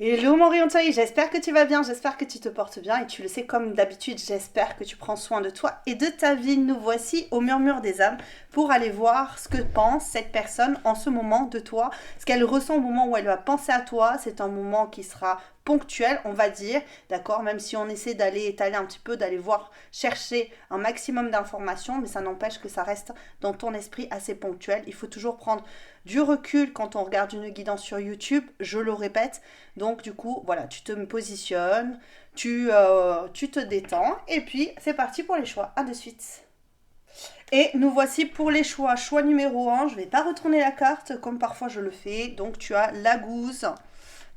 Hello mon rayon de soleil, j'espère que tu vas bien, j'espère que tu te portes bien et tu le sais comme d'habitude, j'espère que tu prends soin de toi et de ta vie. Nous voici au murmure des âmes pour aller voir ce que pense cette personne en ce moment de toi, ce qu'elle ressent au moment où elle va penser à toi. C'est un moment qui sera ponctuel, on va dire, d'accord, même si on essaie d'aller étaler un petit peu, d'aller voir, chercher un maximum d'informations, mais ça n'empêche que ça reste dans ton esprit assez ponctuel. Il faut toujours prendre du recul quand on regarde une guidance sur YouTube, je le répète. Donc du coup, voilà, tu te positionnes, tu te détends et puis c'est parti pour les choix. À de suite. Et nous voici pour les choix. Choix numéro un, je ne vais pas retourner la carte comme parfois je le fais. Donc tu as la gousse,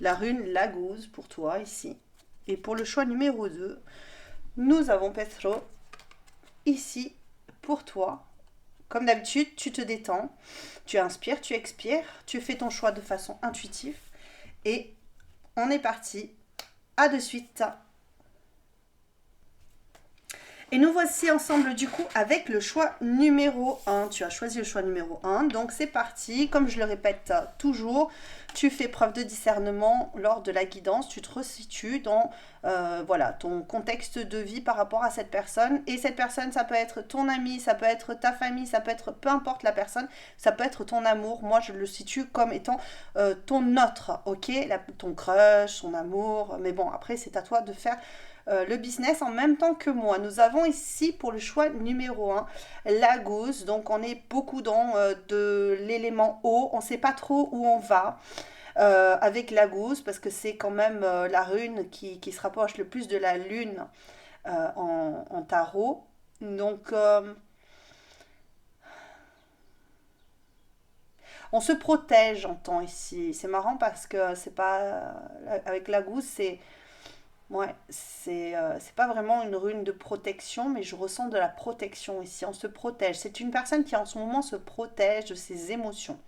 la rune la gousse pour toi ici. Et pour le choix numéro 2, nous avons Petro ici pour toi. Comme d'habitude, tu te détends, tu inspires, tu expires, tu fais ton choix de façon intuitive et on est parti. À de suite. Et nous voici ensemble du coup avec le choix numéro un. Tu as choisi le choix numéro un, donc c'est parti. Comme je le répète toujours, tu fais preuve de discernement lors de la guidance. Tu te resitues dans voilà, ton contexte de vie par rapport à cette personne. Et cette personne, ça peut être ton ami, ça peut être ta famille, ça peut être peu importe la personne, ça peut être ton amour. Moi, je le situe comme étant ton autre, ok, ton crush, ton amour. Mais bon, après, c'est à toi de faire le business en même temps que moi. Nous avons ici pour le choix numéro un la gousse. Donc on est beaucoup dans de l'élément eau. On ne sait pas trop où on va avec la gousse parce que c'est quand même la rune qui se rapproche le plus de la lune en tarot. Donc on se protège en temps ici. C'est marrant parce que c'est pas avec la gousse, c'est pas vraiment une rune de protection, mais je ressens de la protection ici. On se protège. C'est une personne qui en ce moment se protège de ses émotions,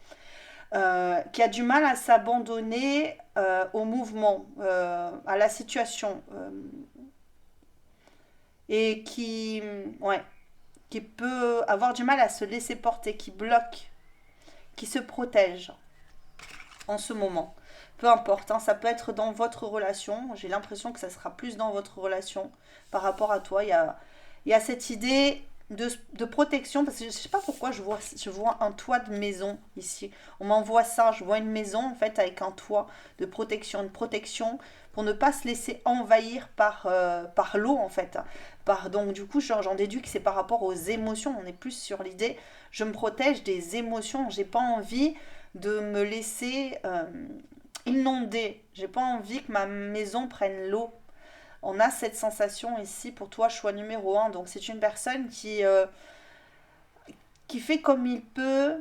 qui a du mal à s'abandonner au mouvement, à la situation, et ouais, qui peut avoir du mal à se laisser porter, qui bloque, qui se protège en ce moment. Peu importe, hein, ça peut être dans votre relation. J'ai l'impression que ça sera plus dans votre relation par rapport à toi. Il y a cette idée de protection, parce que je ne sais pas pourquoi je vois un toit de maison ici. On m'envoie ça, je vois une maison en fait avec un toit de protection, une protection pour ne pas se laisser envahir par l'eau en fait. Donc du coup j'en déduis que c'est par rapport aux émotions, on est plus sur l'idée, je me protège des émotions, j'ai pas envie de me laisser inonder. J'ai pas envie que ma maison prenne l'eau. On a cette sensation ici pour toi, choix numéro un. Donc c'est une personne qui fait comme il peut,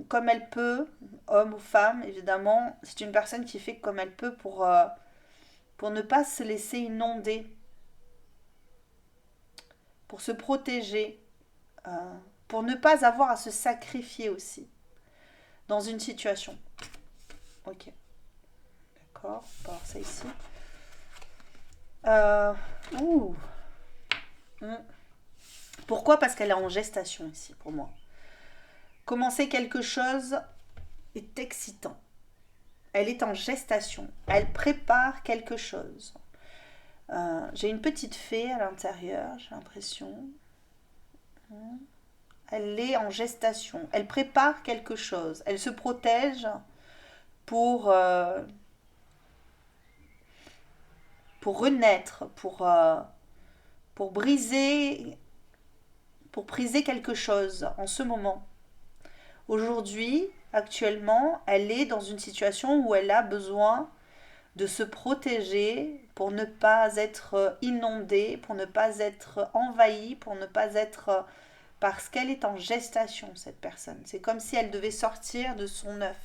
comme elle peut, homme ou femme évidemment. C'est une personne qui fait comme elle peut pour ne pas se laisser inonder, pour se protéger, euh, pour ne pas avoir à se sacrifier aussi dans une situation. Ok, d'accord, on va voir ça ici. Euh, ouh. Hmm. Pourquoi? Parce qu'elle est en gestation ici pour moi. Commencer quelque chose est excitant. Elle est en gestation. Elle prépare quelque chose. J'ai une petite fée à l'intérieur, j'ai l'impression. Elle est en gestation. Elle prépare quelque chose. Elle se protège pour, euh, pour renaître, pour briser, pour briser quelque chose en ce moment. Aujourd'hui, actuellement, elle est dans une situation où elle a besoin de se protéger pour ne pas être inondée, pour ne pas être envahie, pour ne pas être... Parce qu'elle est en gestation, cette personne. C'est comme si elle devait sortir de son œuf.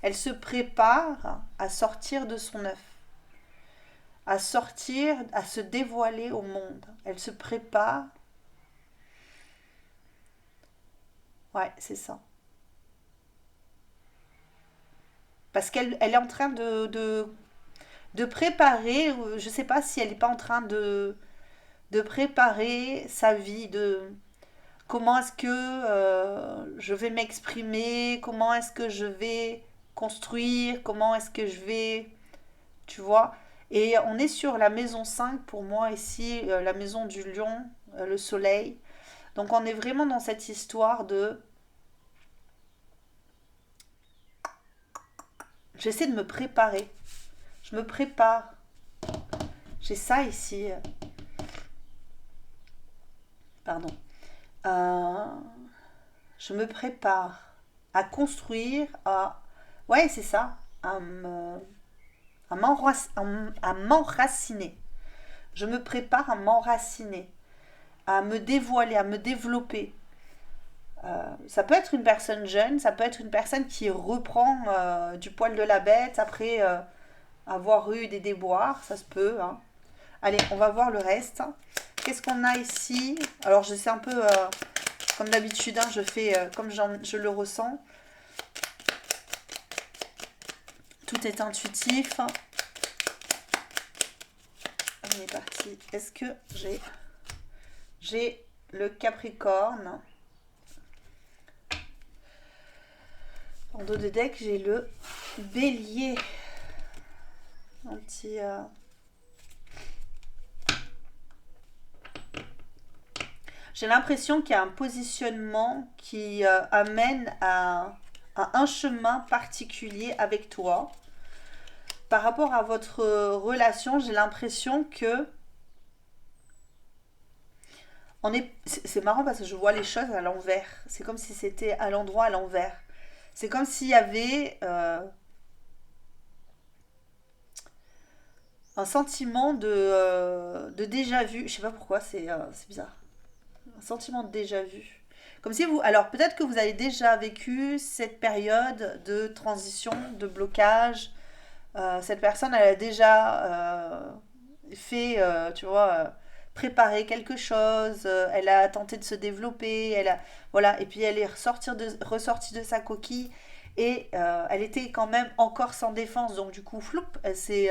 Elle se prépare à sortir de son œuf, à sortir, à se dévoiler au monde. Elle se prépare. Ouais, c'est ça. Parce qu'elle est en train de préparer, je ne sais pas si elle n'est pas en train de préparer sa vie, de comment est-ce que je vais m'exprimer, comment est-ce que je vais construire, comment est-ce que je vais, tu tu vois. Et on est sur la maison 5 pour moi ici, la maison du lion, le soleil. Donc on est vraiment dans cette histoire de... J'essaie de me préparer. Je me prépare. J'ai ça ici. Pardon. Euh, je me prépare à construire, à... Ouais, c'est ça. À m'enraciner. Je me prépare à m'enraciner, à me dévoiler, à me développer. Ça peut être une personne jeune, ça peut être une personne qui reprend du poil de la bête après avoir eu des déboires, ça se peut, hein. Allez, on va voir le reste. Qu'est-ce qu'on a ici? Alors, je sais un peu, comme d'habitude, hein, je fais comme je le ressens. Tout est intuitif. On est parti. Est-ce que j'ai le Capricorne? En dos de deck, j'ai le Bélier. Un petit... J'ai l'impression qu'il y a un positionnement qui amène à un chemin particulier avec toi. Par rapport à votre relation, j'ai l'impression que c'est marrant parce que je vois les choses à l'envers. C'est comme si c'était à l'endroit à l'envers. C'est comme s'il y avait un sentiment de déjà vu. Je sais pas pourquoi, c'est bizarre. Un sentiment de déjà vu. Comme si vous... Alors peut-être que vous avez déjà vécu cette période de transition, de blocage. Cette personne, elle a déjà fait, tu vois, préparer quelque chose. Elle a tenté de se développer. Voilà. Et puis elle est ressortie de sa coquille. Et elle était quand même encore sans défense. Donc du coup, floup, elle s'est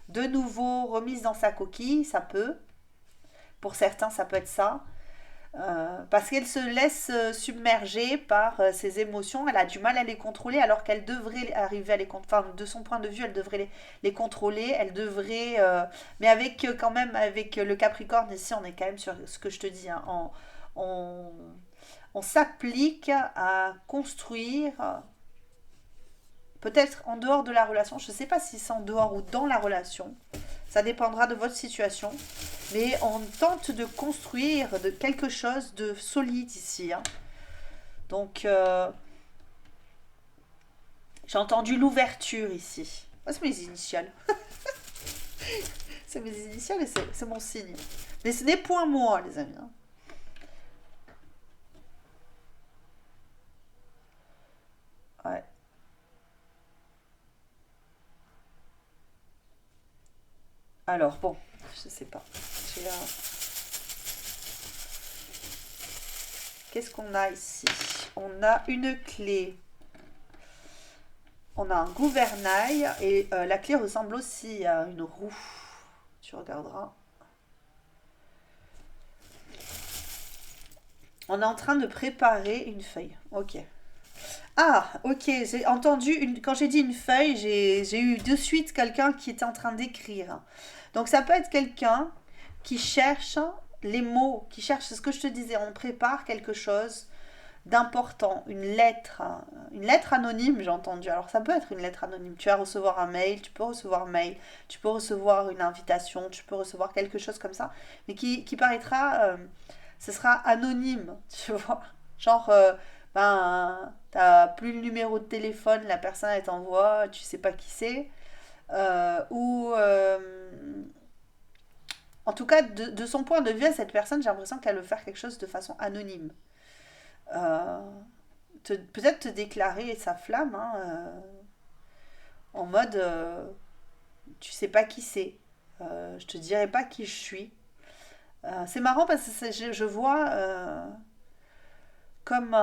de nouveau remise dans sa coquille. Ça peut. Pour certains, ça peut être ça. Parce qu'elle se laisse submerger par ses émotions, elle a du mal à les contrôler alors qu'elle devrait arriver à les contrôler, enfin de son point de vue elle devrait les contrôler, elle devrait, mais avec quand même avec le Capricorne ici on est quand même sur ce que je te dis, hein, on, on s'applique à construire, peut-être en dehors de la relation, je ne sais pas si c'est en dehors ou dans la relation, ça dépendra de votre situation. Mais on tente de construire quelque chose de solide ici, hein. Donc, j'ai entendu l'ouverture ici. Oh, c'est mes initiales. C'est mes initiales et c'est mon signe. Mais ce n'est point moi, les amis, hein. Ouais. Alors, bon, je sais pas. J'ai un... Qu'est-ce qu'on a ici? On a une clé. On a un gouvernail et la clé ressemble aussi à une roue. Tu regarderas. On est en train de préparer une feuille. Ok. Ah, ok. J'ai entendu quand j'ai dit une feuille, j'ai eu de suite quelqu'un qui était en train d'écrire. Donc ça peut être quelqu'un qui cherche les mots, qui cherche ce que je te disais. On prépare quelque chose d'important, une lettre anonyme, j'ai entendu. Alors ça peut être une lettre anonyme. Tu vas recevoir un mail, tu peux recevoir un mail, tu peux recevoir une invitation, tu peux recevoir quelque chose comme ça, mais qui paraîtra, ce sera anonyme, tu vois. Genre, ben, t'as plus le numéro de téléphone, la personne elle t'envoie, tu sais pas qui c'est, ou en tout cas de son point de vue à cette personne, j'ai l'impression qu'elle veut faire quelque chose de façon anonyme. Euh, Peut-être te déclarer sa flamme, hein, en mode tu sais pas qui c'est, je te dirai pas qui je suis. C'est marrant parce que je vois comme,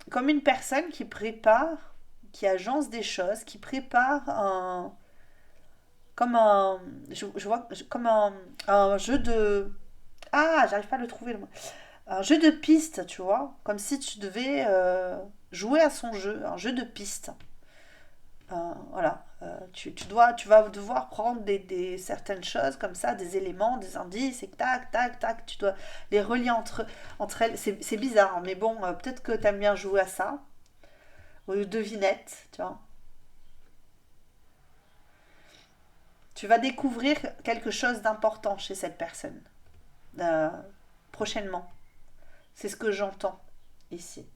comme une personne qui prépare, qui agence des choses, qui prépare comme un, je vois comme un jeu de, ah j'arrive pas à le trouver le mot, un jeu de piste, tu vois, comme si tu devais jouer à son jeu, un jeu de piste. Voilà. Tu vas devoir prendre certaines choses comme ça, des éléments, des indices, et tac, tac, tac, tu dois les relier entre elles. C'est bizarre, hein, mais bon, peut-être que tu aimes bien jouer à ça, aux devinettes, tu vois. Tu vas découvrir quelque chose d'important chez cette personne euh, prochainement. C'est ce que j'entends ici.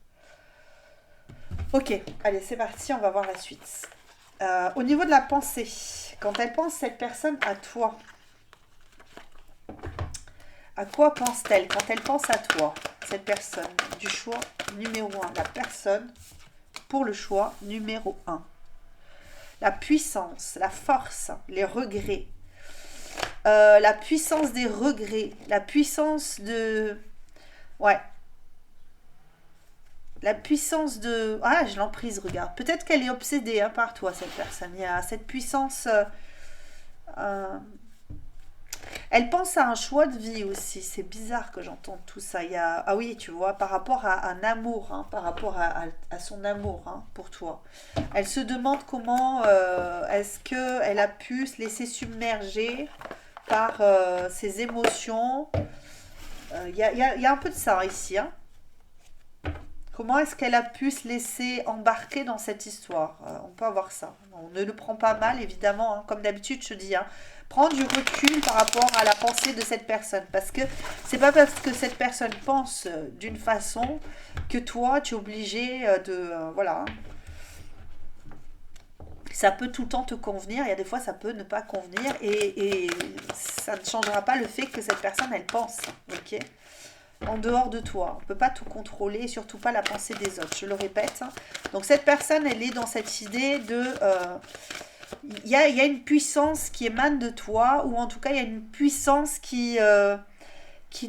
Ok, allez, c'est parti, on va voir la suite. Au niveau de la pensée, quand elle pense cette personne à toi, à quoi pense-t-elle quand elle pense à toi, cette personne du choix numéro un, la personne pour le choix numéro un. La puissance, la force, les regrets, la puissance des regrets, la puissance de... Ouais, la puissance de... Ah, je l'emprise, regarde. Peut-être qu'elle est obsédée hein, par toi, cette personne. Il y a cette puissance... euh, Elle pense à un choix de vie aussi. C'est bizarre que j'entende tout ça. Il y a... Ah oui, tu vois, par rapport à un amour, hein, par rapport à son amour hein, pour toi. Elle se demande comment est-ce qu'elle a pu se laisser submerger par ses émotions. Il y a un peu de ça ici. Hein. Comment est-ce qu'elle a pu se laisser embarquer dans cette histoire? On peut avoir ça. On ne le prend pas mal, évidemment. Hein. Comme d'habitude, je dis, hein, prends du recul par rapport à la pensée de cette personne. Parce que c'est pas parce que cette personne pense d'une façon que toi, tu es obligé voilà. Hein. Ça peut tout le temps te convenir. Il y a des fois, ça peut ne pas convenir. Et ça ne changera pas le fait que cette personne, elle pense. Ok, en dehors de toi. On ne peut pas tout contrôler, surtout pas la pensée des autres, je le répète. Hein. Donc cette personne, elle est dans cette idée de... il y a une puissance qui émane de toi, ou en tout cas, il y a une puissance qui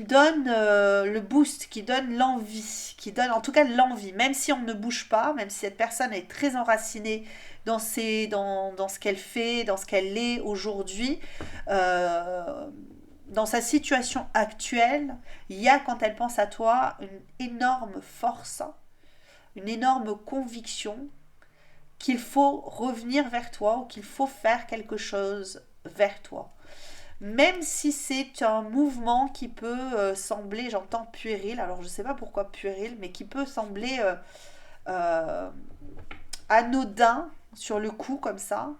donne le boost, qui donne l'envie, qui donne en tout cas l'envie, même si on ne bouge pas, même si cette personne est très enracinée dans ce qu'elle fait, dans ce qu'elle est aujourd'hui, euh, dans sa situation actuelle, il y a quand elle pense à toi une énorme force, une énorme conviction qu'il faut revenir vers toi ou qu'il faut faire quelque chose vers toi. Même si c'est un mouvement qui peut sembler, j'entends puéril, alors je ne sais pas pourquoi puéril, mais qui peut sembler euh, anodin sur le coup comme ça.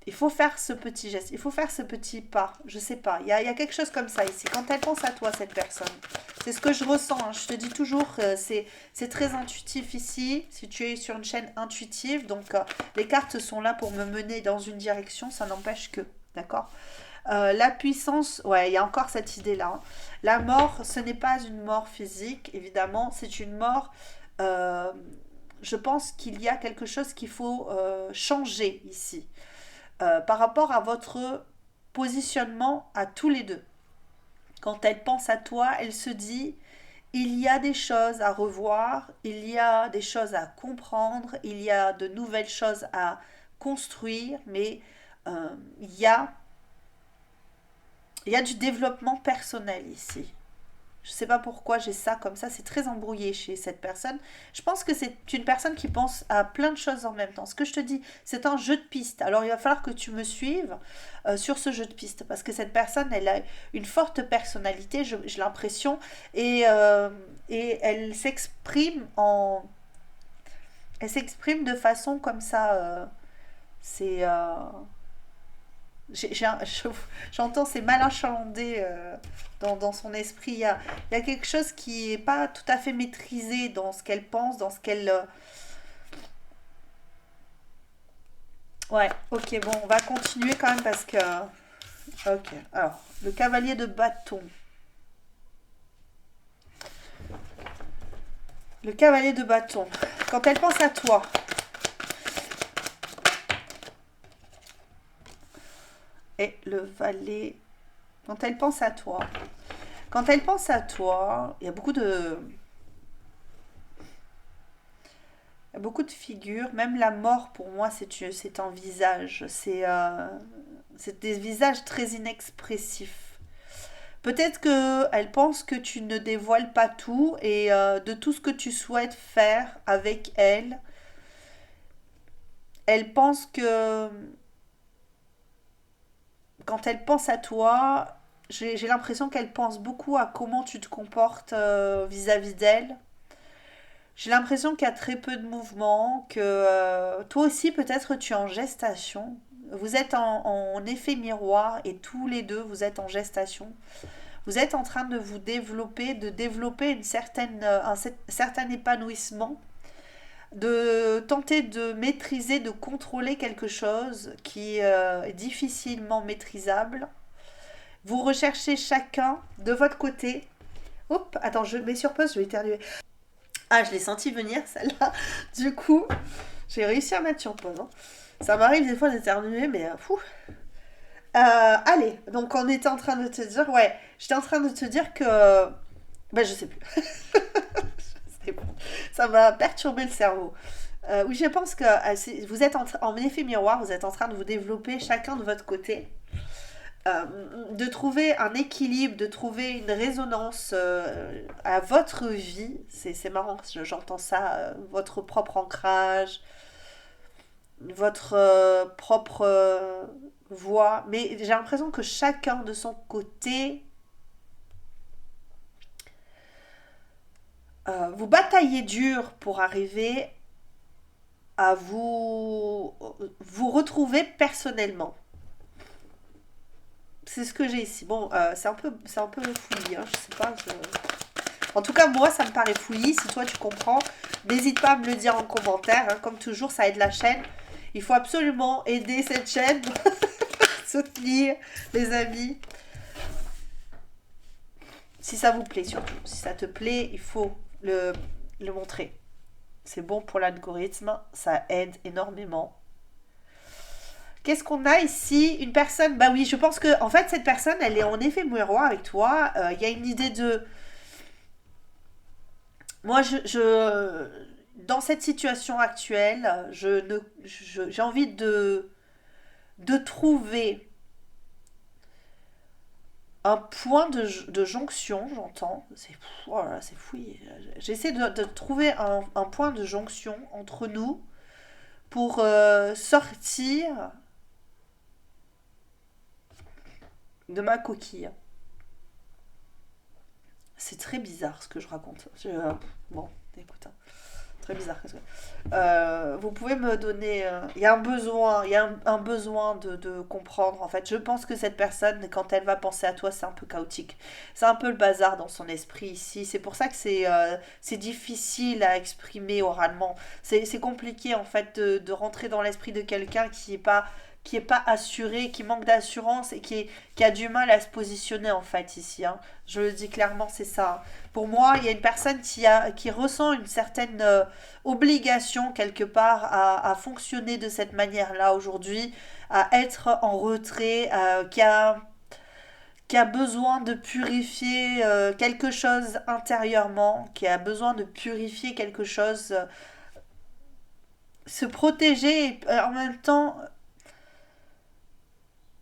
Il faut faire ce petit geste, il faut faire ce petit pas, je sais pas, il y a quelque chose comme ça ici, quand elle pense à toi, cette personne. C'est ce que je ressens, hein. Je te dis toujours, c'est très intuitif ici, si tu es sur une chaîne intuitive, donc les cartes sont là pour me mener dans une direction, ça n'empêche que, d'accord. La puissance, ouais, il y a encore cette idée-là. Hein. La mort, ce n'est pas une mort physique, évidemment, c'est une mort... euh, je pense qu'il y a quelque chose qu'il faut changer ici par rapport à votre positionnement à tous les deux. Quand elle pense à toi, elle se dit, il y a des choses à revoir, il y a des choses à comprendre, il y a de nouvelles choses à construire, mais euh, il, y a, il y a du développement personnel ici. Je ne sais pas pourquoi j'ai ça comme ça, c'est très embrouillé chez cette personne. Je pense que c'est une personne qui pense à plein de choses en même temps. Ce que je te dis, c'est un jeu de piste. Alors il va falloir que tu me suives sur ce jeu de piste parce que cette personne, elle a une forte personnalité, j'ai l'impression, et elle s'exprime de façon comme ça. C'est j'entends ces malins chalandais dans son esprit. Il y a quelque chose qui n'est pas tout à fait maîtrisé dans ce qu'elle pense, dans ce qu'elle... Ouais, ok, bon, on va continuer quand même parce que... Ok, alors, le cavalier de bâton. Le cavalier de bâton. Quand elle pense à toi, et le valet... Quand elle pense à toi, quand elle pense à toi, il y a beaucoup de figures. Même la mort, pour moi, c'est un visage. C'est des visages très inexpressifs. Peut-être qu'elle pense que tu ne dévoiles pas tout et de tout ce que tu souhaites faire avec elle, Elle pense que quand elle pense à toi, j'ai l'impression qu'elle pense beaucoup à comment tu te comportes vis-à-vis d'elle. J'ai l'impression qu'il y a très peu de mouvement, que toi aussi peut-être tu es en gestation. Vous êtes en effet miroir et tous les deux vous êtes en gestation. Vous êtes en train de vous développer, de développer un certain épanouissement, de tenter de maîtriser, de contrôler quelque chose qui est difficilement maîtrisable. Vous recherchez chacun de votre côté. Hop, attends, je mets sur pause, je vais éternuer. Ah, je l'ai senti venir, celle-là. Du coup, j'ai réussi à mettre sur pause, hein. Ça m'arrive des fois d'éternuer, mais fou. Allez, donc on était en train de te dire, ouais, j'étais en train de te dire que, ben je sais plus. C'est bon. Ça m'a perturbé le cerveau. Oui, je pense que vous êtes en effet miroir, vous êtes en train de vous développer chacun de votre côté, de trouver un équilibre, de trouver une résonance à votre vie. C'est marrant, j'entends ça, votre propre ancrage, votre propre voix. Mais j'ai l'impression que chacun de son côté, vous bataillez dur pour arriver à vous retrouver personnellement. C'est ce que j'ai ici. Bon, c'est un peu fouillis, hein, je sais pas. En tout cas, moi, ça me paraît fouillis. Si toi, tu comprends, n'hésite pas à me le dire en commentaire, hein. Comme toujours, ça aide la chaîne. Il faut absolument aider cette chaîne, soutenir les amis. Si ça vous plaît surtout. Si ça te plaît, il faut le montrer. C'est bon pour l'algorithme, ça aide énormément. Qu'est-ce qu'on a ici? Une personne, bah oui, je pense que en fait cette personne, elle est en effet miroir avec toi. Il y a une idée de, moi, dans cette situation actuelle, j'ai envie de trouver un point de jonction, j'entends. Oh là là, c'est fouillé. J'essaie de trouver un point de jonction entre nous pour sortir de ma coquille. C'est très bizarre ce que je raconte. Bon, écoute, hein. Très bizarre. Vous pouvez me donner. Il y a un besoin, il y a un besoin de comprendre. En fait, je pense que cette personne, quand elle va penser à toi, c'est un peu chaotique. C'est un peu le bazar dans son esprit ici. C'est pour ça que c'est difficile à exprimer oralement. C'est compliqué en fait de rentrer dans l'esprit de quelqu'un qui est pas assuré, qui manque d'assurance et qui a du mal à se positionner en fait ici, hein. Je le dis clairement, c'est ça. Pour moi, il y a une personne qui ressent une certaine obligation quelque part à fonctionner de cette manière-là aujourd'hui, à être en retrait, qui a besoin de purifier quelque chose intérieurement, qui a besoin de purifier quelque chose, se protéger et en même temps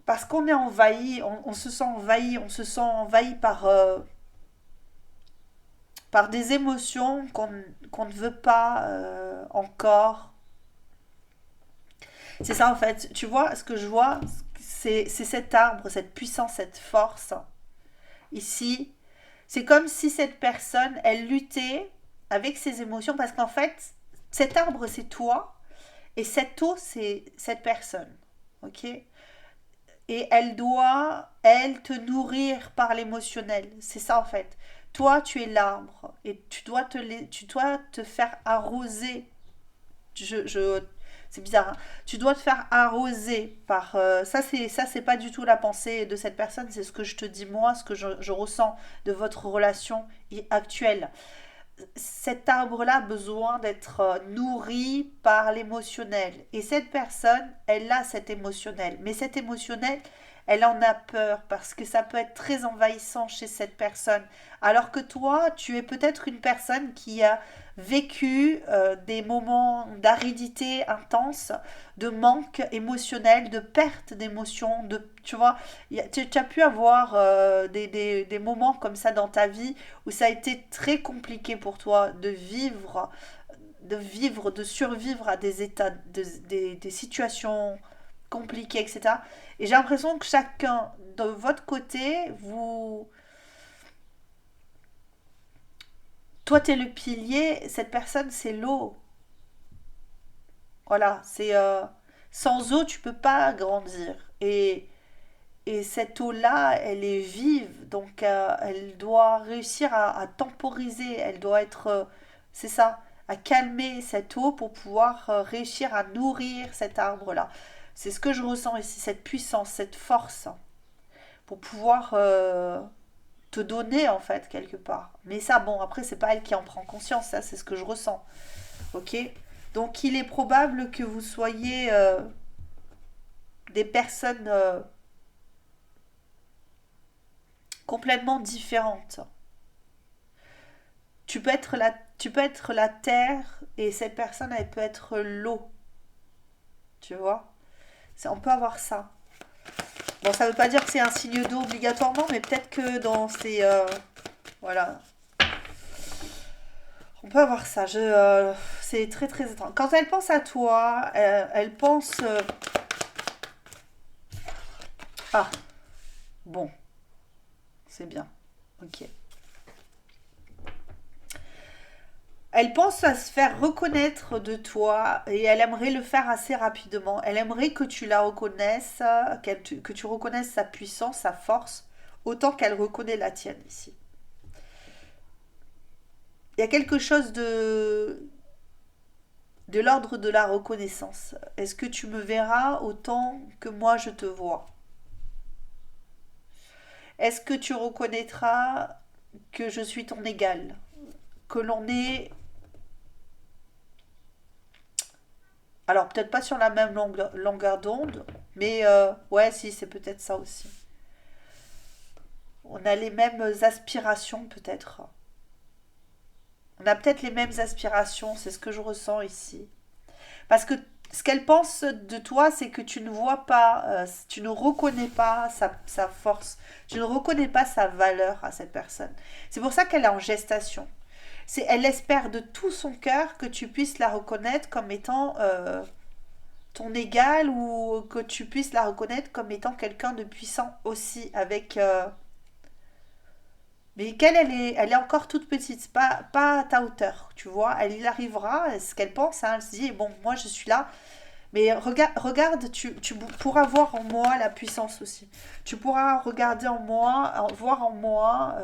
parce qu'on est envahi, on se sent envahi, on se sent envahi par des émotions qu'on ne veut pas encore. C'est ça en fait, tu vois, ce que je vois, c'est cet arbre, cette puissance, cette force. Ici, c'est comme si cette personne, elle luttait avec ses émotions, parce qu'en fait, cet arbre, c'est toi, et cette eau, c'est cette personne. Ok? Et elle doit, elle, te nourrir par l'émotionnel. C'est ça en fait. Toi, tu es l'arbre et tu dois te faire arroser. C'est bizarre, hein. Tu dois te faire arroser par ça c'est pas du tout la pensée de cette personne, c'est ce que je te dis moi, ce que je ressens de votre relation actuelle. Cet arbre-là a besoin d'être nourri par l'émotionnel. Et cette personne, elle a cet émotionnel. Mais cet émotionnel, elle en a peur parce que ça peut être très envahissant chez cette personne. Alors que toi, tu es peut-être une personne qui a vécu des moments d'aridité intense, de manque émotionnel, de perte d'émotion, tu vois, tu as pu avoir des moments comme ça dans ta vie où ça a été très compliqué pour toi de vivre vivre, de survivre à des états, des situations compliquées, etc. Et j'ai l'impression que chacun de votre côté, toi t'es le pilier, cette personne c'est l'eau. Voilà, c'est sans eau tu peux pas grandir. Et cette eau-là, elle est vive, donc elle doit réussir à temporiser, elle doit être, c'est ça, à calmer cette eau pour pouvoir réussir à nourrir cet arbre-là. C'est ce que je ressens ici, cette puissance, cette force, pour pouvoir te donner en fait quelque part. Mais ça, bon, après, c'est pas elle qui en prend conscience, ça, c'est ce que je ressens. Ok. Donc il est probable que vous soyez des personnes complètement différentes. Tu peux être la terre et cette personne, elle peut être l'eau. Tu vois? On peut avoir ça. Bon, ça veut pas dire que c'est un signe d'eau obligatoirement, mais peut-être que dans ces... voilà. On peut avoir ça. C'est très très étrange. Quand elle pense à toi, elle pense... ah, bon, c'est bien. Ok. Elle pense à se faire reconnaître de toi et elle aimerait le faire assez rapidement. Elle aimerait que tu la reconnaisses, que tu reconnaisses sa puissance, sa force, autant qu'elle reconnaît la tienne ici. Il y a quelque chose de l'ordre de la reconnaissance. Est-ce que tu me verras autant que moi je te vois? Est-ce que tu reconnaîtras que je suis ton égal? Que l'on est... Alors peut-être pas sur la même longueur d'onde, mais ouais, si, c'est peut-être ça aussi. On a les mêmes aspirations peut-être. On a peut-être les mêmes aspirations, c'est ce que je ressens ici. Parce que ce qu'elle pense de toi, c'est que tu ne vois pas, tu ne reconnais pas sa force, tu ne reconnais pas sa valeur à cette personne. C'est pour ça qu'elle est en gestation. Elle espère de tout son cœur que tu puisses la reconnaître comme étant ton égal ou que tu puisses la reconnaître comme étant quelqu'un de puissant aussi avec mais qu'elle, elle est encore toute petite, pas à ta hauteur, tu vois. Elle y arrivera, ce qu'elle pense, hein, elle se dit, bon, moi je suis là, mais regarde, tu pourras voir en moi la puissance aussi. Tu pourras regarder en moi, voir en moi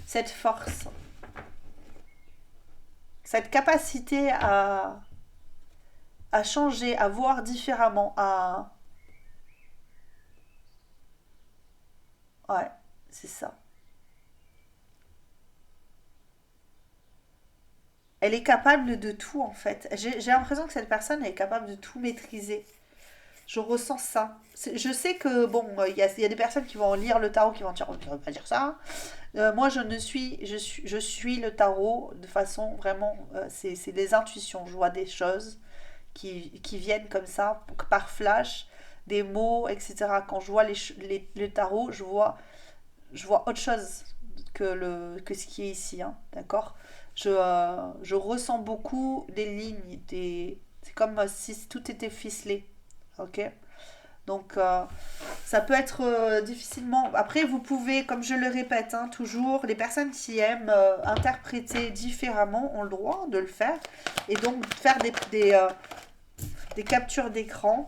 cette force, cette capacité à changer, à voir différemment, à... Ouais, c'est ça. Elle est capable de tout en fait. J'ai l'impression que cette personne est capable de tout maîtriser. Je ressens ça. Je sais que, bon, il y a des personnes qui vont lire le tarot qui vont dire, oh, tu ne pas dire ça. Moi, je suis le tarot de façon vraiment, c'est des intuitions. Je vois des choses qui viennent comme ça, par flash, des mots, etc. Quand je vois le tarot, je vois autre chose que ce qui est ici, hein, d'accord? Je ressens beaucoup des lignes, c'est comme si tout était ficelé, ok? Donc, ça peut être difficilement. Après, vous pouvez, comme je le répète, hein, toujours, les personnes qui aiment interpréter différemment ont le droit de le faire. Et donc, faire des captures d'écran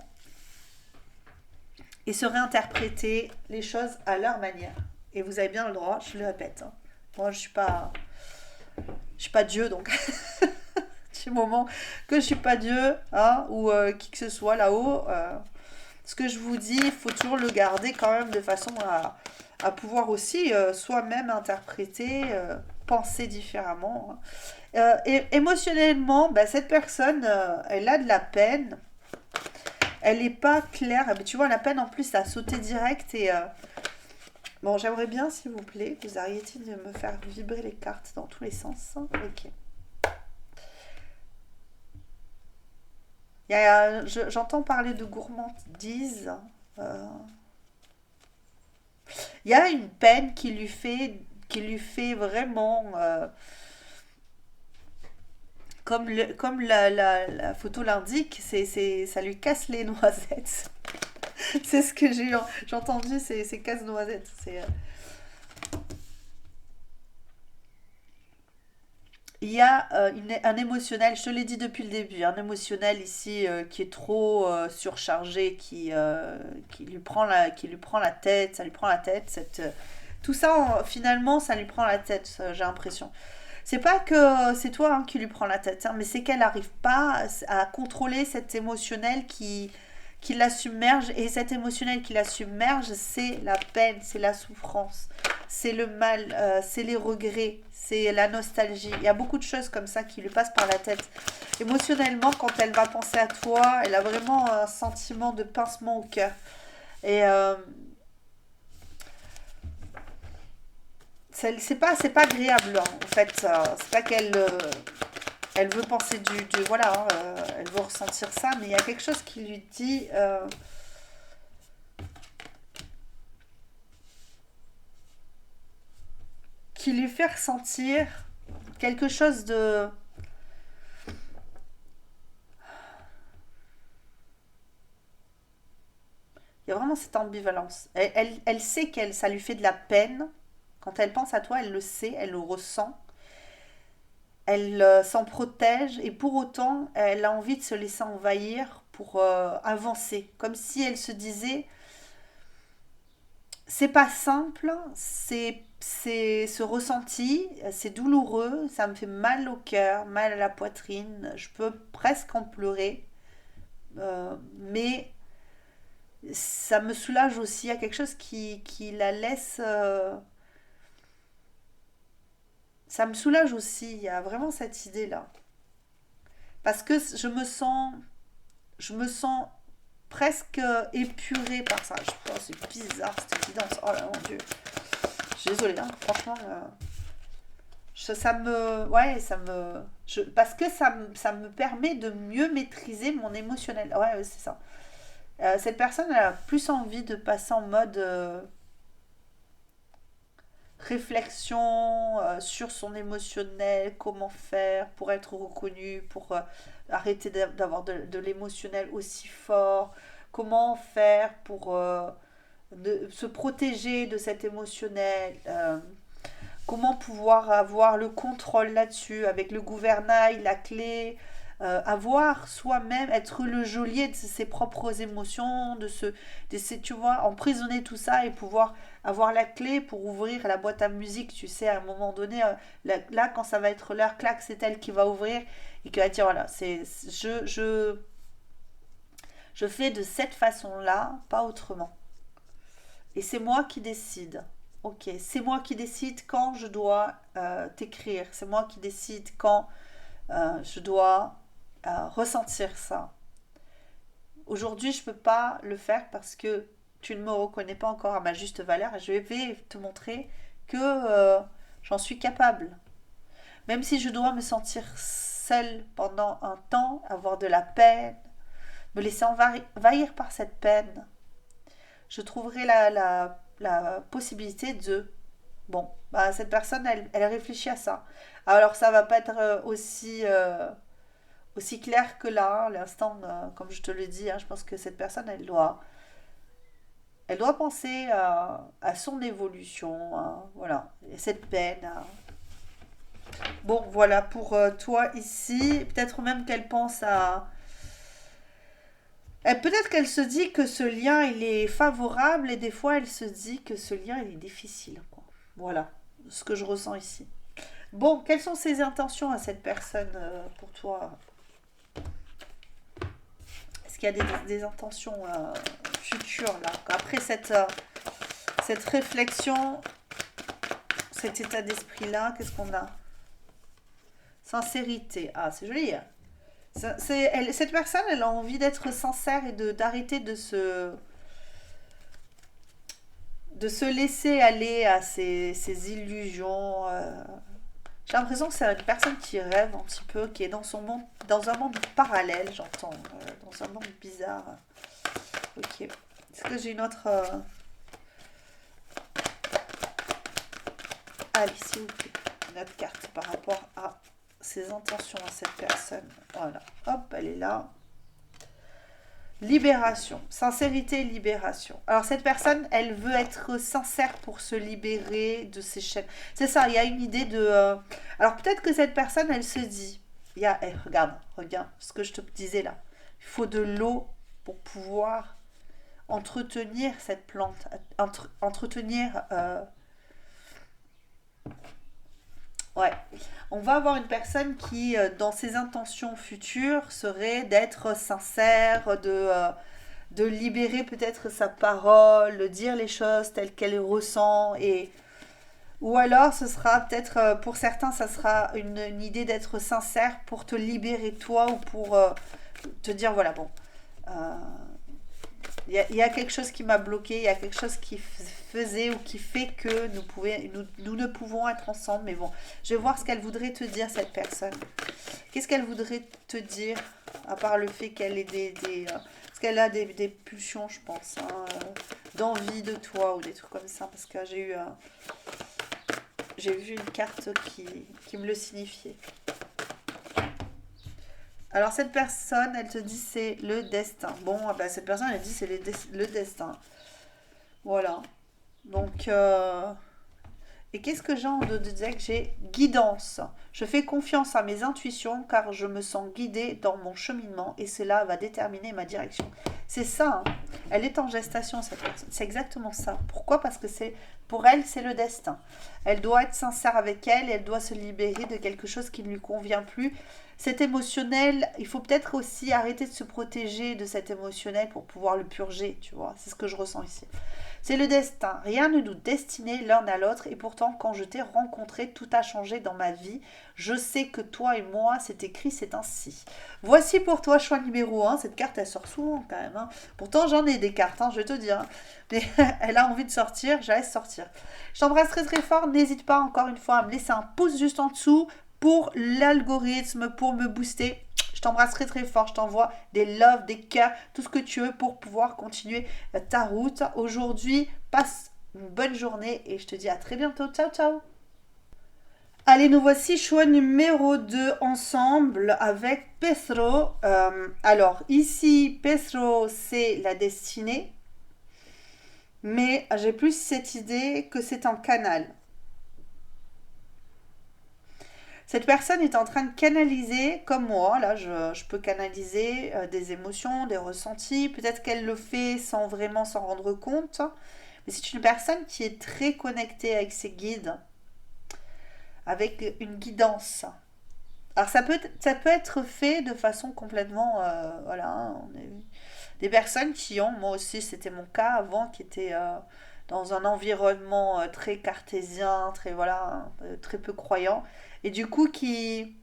et se réinterpréter les choses à leur manière. Et vous avez bien le droit, je le répète, hein. Moi, je suis pas Dieu, donc du moment que je suis pas Dieu, hein, ou qui que ce soit là-haut, ce que je vous dis, il faut toujours le garder quand même de façon à pouvoir aussi soi-même interpréter, penser différemment, hein. Et émotionnellement, bah, cette personne, elle a de la peine. Elle n'est pas claire. Mais tu vois, la peine en plus à sauter direct. Et bon, j'aimerais bien, s'il vous plaît, que vous arrêtiez de me faire vibrer les cartes dans tous les sens. Ok. J'entends parler de gourmandise. Euh, Il y a une peine qui lui fait vraiment. Comme la photo l'indique, ça lui casse les noisettes. C'est ce que j'ai entendu, c'est casse-noisette. Il y a un émotionnel, je te l'ai dit depuis le début, un émotionnel ici qui est trop surchargé, qui lui prend la tête, ça lui prend la tête. Tout ça, finalement, ça lui prend la tête, j'ai l'impression. C'est pas que c'est toi qui lui prends la tête, hein, mais c'est qu'elle n'arrive pas à contrôler cet émotionnel qui la submerge. Et cet émotionnel qui la submerge, c'est la peine, c'est la souffrance, c'est le mal, c'est les regrets, c'est la nostalgie. Il y a beaucoup de choses comme ça qui lui passent par la tête. Émotionnellement, quand elle va penser à toi, elle a vraiment un sentiment de pincement au cœur. Et c'est pas agréable, hein, en fait. C'est pas qu'elle elle veut penser voilà, hein, elle veut ressentir ça, mais il y a quelque chose qui lui dit, qui lui fait ressentir quelque chose de... Il y a vraiment cette ambivalence. Elle sait ça lui fait de la peine. Quand elle pense à toi, elle le sait, elle le ressent. Elle s'en protège et pour autant, elle a envie de se laisser envahir pour avancer. Comme si elle se disait, c'est pas simple, c'est ce ressenti, c'est douloureux, ça me fait mal au cœur, mal à la poitrine, je peux presque en pleurer, mais ça me soulage aussi. Il y a quelque chose qui la laisse... ça me soulage aussi, il y a vraiment cette idée-là. Parce que je me sens presque épurée par ça. Je pense que c'est bizarre cette évidence. Oh là mon Dieu. Je suis désolée, hein, franchement. Ça me. Ouais, parce que ça me permet de mieux maîtriser mon émotionnel. Ouais, ouais, c'est ça. Cette personne, elle a plus envie de passer en mode réflexion sur son émotionnel, comment faire pour être reconnu, pour arrêter d'avoir de l'émotionnel aussi fort, comment faire pour se protéger de cet émotionnel, comment pouvoir avoir le contrôle là-dessus avec le gouvernail, la clé, avoir soi-même, être le geôlier de ses propres émotions, tu vois, emprisonner tout ça et pouvoir avoir la clé pour ouvrir la boîte à musique, tu sais, à un moment donné, là, quand ça va être l'heure, clac, c'est elle qui va ouvrir et qui va dire, voilà, je fais de cette façon-là, pas autrement. Et c'est moi qui décide. Ok, c'est moi qui décide quand je dois t'écrire. C'est moi qui décide quand je dois ressentir ça. Aujourd'hui, je ne peux pas le faire parce que tu ne me reconnais pas encore à ma juste valeur et je vais te montrer que j'en suis capable. Même si je dois me sentir seule pendant un temps, avoir de la peine, me laisser envahir par cette peine, je trouverai la possibilité de... Bon, bah, cette personne, elle réfléchit à ça. Alors, ça va pas être aussi clair que là, hein, l'instant, comme je te le dis, hein, je pense que cette personne, elle doit penser à son évolution, hein, voilà, et cette peine. Bon, voilà pour toi ici. Peut-être même qu'elle pense à... Peut-être qu'elle se dit que ce lien, il est favorable et des fois, elle se dit que ce lien, il est difficile, quoi. Voilà ce que je ressens ici. Bon, quelles sont ses intentions à cette personne pour toi? Est-ce qu'il y a des intentions futures là? Après cette réflexion, cet état d'esprit-là, qu'est-ce qu'on a? Sincérité. Ah, c'est joli, hein. Cette personne, elle a envie d'être sincère et d'arrêter de se laisser aller à ses illusions. J'ai l'impression que c'est une personne qui rêve un petit peu, qui est dans son monde, dans un monde parallèle, j'entends, dans un monde bizarre. Ok. Est-ce que j'ai une autre... Allez, s'il vous plaît, une autre carte par rapport à ses intentions à cette personne. Voilà, hop, elle est là. Libération, sincérité et libération. Alors cette personne, elle veut être sincère pour se libérer de ses chaînes. C'est ça, il y a une idée de... Alors peut-être que cette personne, elle se dit, regarde, regarde ce que je te disais là. Il faut de l'eau pour pouvoir entretenir cette plante, entretenir... Ouais, on va avoir une personne qui, dans ses intentions futures, serait d'être sincère, de libérer peut-être sa parole, de dire les choses telles qu'elle les ressent. Ou alors, ce sera peut-être, pour certains, ça sera une idée d'être sincère pour te libérer toi ou pour te dire, voilà, bon, euh, il y a quelque chose qui m'a bloqué, il y a quelque chose qui faisait ou qui fait que nous ne pouvons être ensemble. Mais bon, je vais voir ce qu'elle voudrait te dire, cette personne. Qu'est-ce qu'elle voudrait te dire, à part le fait qu'elle ait parce qu'elle a des pulsions, je pense, hein, d'envie de toi ou des trucs comme ça. Parce que j'ai vu une carte qui me le signifiait. Alors cette personne, elle te dit c'est le destin. Bon, cette personne, elle dit c'est le destin. Voilà. Donc, et qu'est-ce que j'ai en de dire? J'ai guidance. Je fais confiance à mes intuitions car je me sens guidée dans mon cheminement et cela va déterminer ma direction. C'est ça, hein. Elle est en gestation, cette personne. C'est exactement ça. Pourquoi? Parce que pour elle, c'est le destin. Elle doit être sincère avec elle et elle doit se libérer de quelque chose qui ne lui convient plus. Cet émotionnel, il faut peut-être aussi arrêter de se protéger de cet émotionnel pour pouvoir le purger, tu vois. C'est ce que je ressens ici. C'est le destin. Rien ne nous destinait l'un à l'autre et pourtant quand je t'ai rencontré, tout a changé dans ma vie. Je sais que toi et moi, c'est écrit, c'est ainsi. Voici pour toi choix numéro 1. Cette carte, elle sort souvent quand même, hein. Pourtant, j'en ai des cartes, hein, je vais te dire, hein. Mais elle a envie de sortir, je la laisse sortir. Je t'embrasse très très fort. N'hésite pas encore une fois à me laisser un pouce juste en dessous pour l'algorithme, pour me booster. Je t'embrasse très très fort, je t'envoie des loves, des cœurs, tout ce que tu veux pour pouvoir continuer ta route. Aujourd'hui, passe une bonne journée et je te dis à très bientôt. Ciao, ciao. Allez, nous voici choix numéro 2 ensemble avec Pedro. Alors, ici, Pedro, c'est la destinée, mais j'ai plus cette idée que c'est un canal. Cette personne est en train de canaliser, comme moi, là je peux canaliser des émotions, des ressentis, peut-être qu'elle le fait sans vraiment s'en rendre compte, mais c'est une personne qui est très connectée avec ses guides, avec une guidance. Alors ça peut être fait de façon complètement, voilà, hein, des personnes qui ont, moi aussi c'était mon cas avant, qui étaient dans un environnement très cartésien, très voilà, très peu croyant, et du coup qui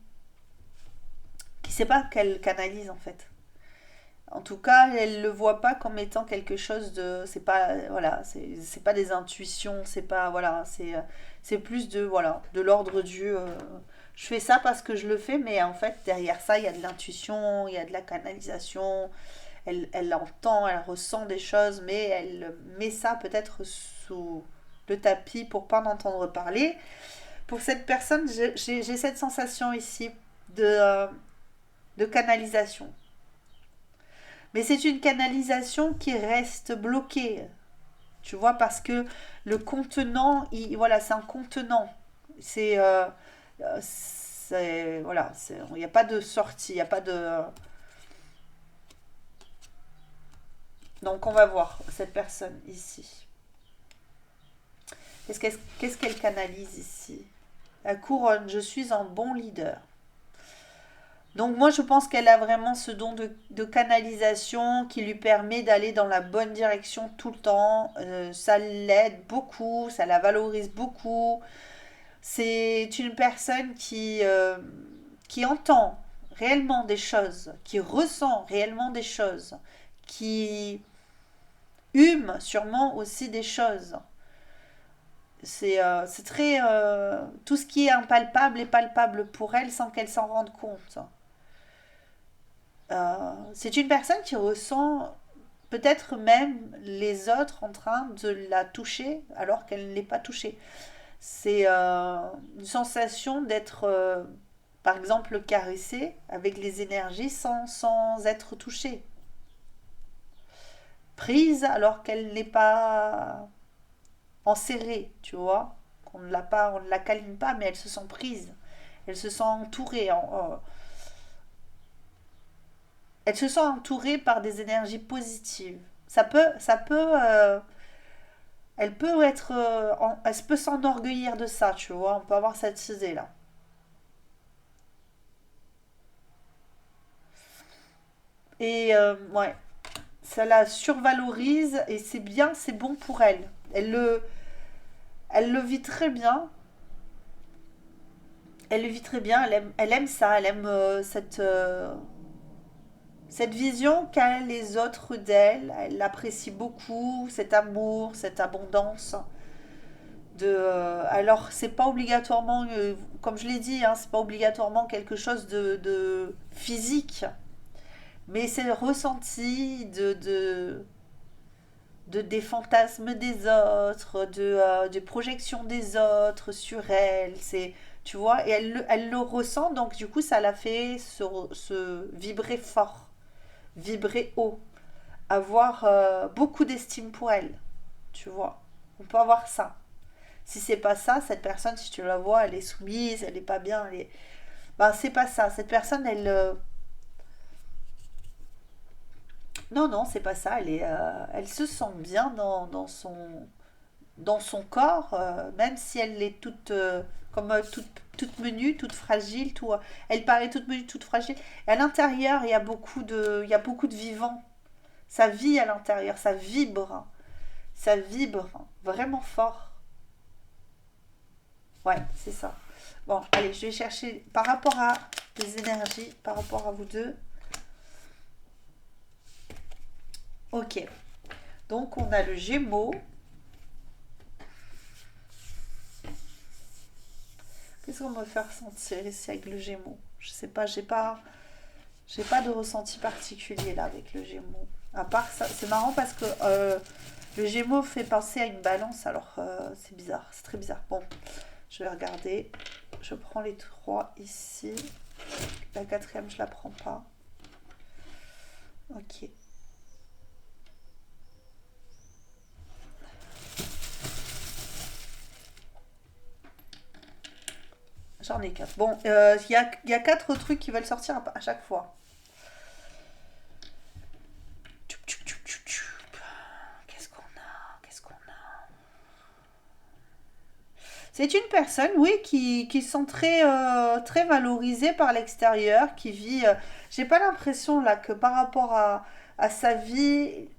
sait pas qu'elle canalise en fait. En tout cas, elle le voit pas comme étant quelque chose de, c'est pas, voilà, c'est pas des intuitions, c'est pas, voilà, c'est plus de, voilà, de l'ordre du, je fais ça parce que je le fais, mais en fait derrière ça il y a de l'intuition, il y a de la canalisation, elle entend, elle ressent des choses, mais elle met ça peut-être sous le tapis pour pas en entendre parler. Pour cette personne, j'ai cette sensation ici de canalisation. Mais c'est une canalisation qui reste bloquée, tu vois, parce que le contenant, voilà, c'est un contenant. Voilà, il n'y a pas de sortie, il n'y a pas de... Donc on va voir cette personne ici. Qu'est-ce qu'elle canalise ici? La couronne, je suis un bon leader. Donc moi je pense qu'elle a vraiment ce don de canalisation qui lui permet d'aller dans la bonne direction tout le temps. Ça l'aide beaucoup, ça la valorise beaucoup. C'est une personne qui entend réellement des choses, qui ressent réellement des choses, qui hume sûrement aussi des choses. C'est très... tout ce qui est impalpable est palpable pour elle sans qu'elle s'en rende compte. C'est une personne qui ressent peut-être même les autres en train de la toucher alors qu'elle ne l'est pas touchée. C'est une sensation d'être Par exemple, le caresser avec les énergies sans être touchée. Prise alors qu'elle n'est pas enserrée, tu vois. Qu'on ne l'a pas, on ne la câline pas, mais elle se sent prise. Elle se sent entourée. Elle se sent entourée par des énergies positives. Elle peut être, elle peut s'enorgueillir de ça, tu vois. On peut avoir cette idée-là. Et ouais, ça la survalorise et c'est bien, c'est bon pour elle. Elle le vit très bien. Elle le vit très bien. Elle aime ça. Elle aime cette vision qu'a les autres d'elle. Elle l'apprécie beaucoup, cet amour, cette abondance. Alors, c'est pas obligatoirement, comme je l'ai dit, hein, c'est pas obligatoirement quelque chose de physique, mais c'est le ressenti des fantasmes des autres, de projections des autres sur elle. Tu vois, et elle le ressent, donc du coup, ça la fait se vibrer fort, vibrer haut, avoir beaucoup d'estime pour elle, tu vois. On peut avoir ça. Si c'est pas ça, cette personne, si tu la vois, elle est soumise, elle est pas bien, elle est... Ben, c'est pas ça. Cette personne, non, non, c'est pas ça. Elle se sent bien dans son corps, même si elle est toute menue, toute fragile, elle paraît toute menue, toute fragile. Et à l'intérieur, il y a beaucoup de vivant. Ça vit à l'intérieur, ça vibre vraiment fort. Ouais, c'est ça. Bon, allez, je vais chercher par rapport à les énergies, par rapport à vous deux. Ok. Donc, on a le Gémeaux. Qu'est-ce qu'on va faire sentir ici avec le Gémeaux? Je sais pas, j'ai pas de ressenti particulier là avec le Gémeaux. À part ça, c'est marrant parce que le Gémeaux fait penser à une balance, alors c'est bizarre, c'est très bizarre. Bon, je vais regarder. Je prends les trois ici. La quatrième, je la prends pas. Ok. J'en ai quatre. Bon, il y a quatre trucs qui veulent sortir à chaque fois. Qu'est-ce qu'on a? Qu'est-ce qu'on a? C'est une personne, oui, qui se sent très valorisée par l'extérieur, qui vit. J'ai pas l'impression là que par rapport à sa vie,